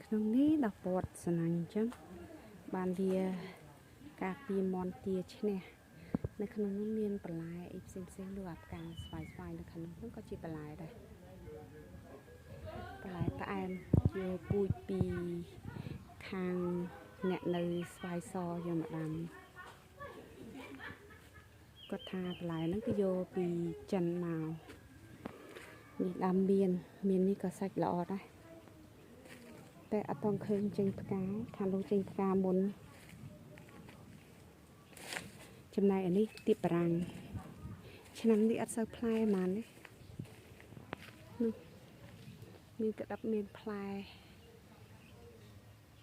ក្នុងនេះដល់ពតស្នាញ់អញ្ចឹងបានវាការពីមន់ទាឈ្នះនៅក្នុងនោះមានបន្លែអីផ្សេងៗដូចអាផ្កាស្វាយនៅក្នុងនោះក៏ជាបន្លែដែរបន្លែផ្អែមយកពូជពីខាងអ្នកនៅស្វាយសយកមកដាំគាត់ថាបន្លែហ្នឹងគឺយកពីចិនមកនេះដាំមាននេះក៏សាច់ល្អដែរតែអត់តឃើញចេញផ្កាខាងនោះចេញផ្កាមុនចំណែកអានេះទៀបបារាំងឆ្នាំនេះអត់សូវផ្លែហ្មងនេះនោះមានក្តាប់មានផ្លែ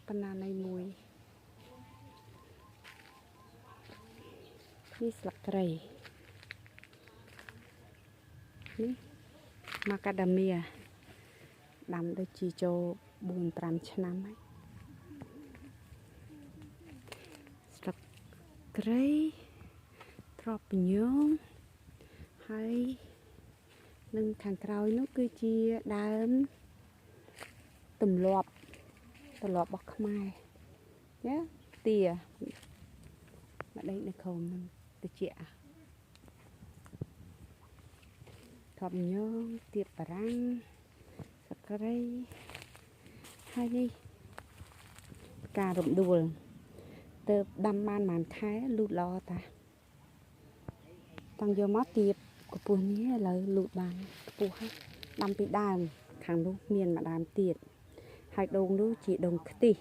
បណ្ណានៃមួយនេះស្លឹកគ្រៃនេះម៉ាកាដាមៀដាំដូចជាចូល4-5 ឆ្នាំហើយស្លឹកគ្រៃត្រប់ពញងហើយនឹងខាងក្រោយនោះគឺជាដើមទម្លាប់របស់ខ្មែរណាទាមកដេកនៅក្រោមនឹងតិចត្រប់ពញងទៀបបារាំងស្លឹកគ្រៃហើយនេះការរំដួលទៅដាំបានប្រហែលខែលូតល្អតាតាំងយកមកទៀបកពស់នេះឥឡូវលូតបានខ្ពស់ហើយដាំពីដើមខាងនោះមានមួយដើមទៀតហើយដូងនោះជាដូងខ្ទិះ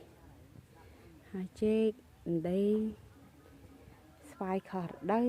ហើយចេកអណ្ដែងស្វាយខរដូវ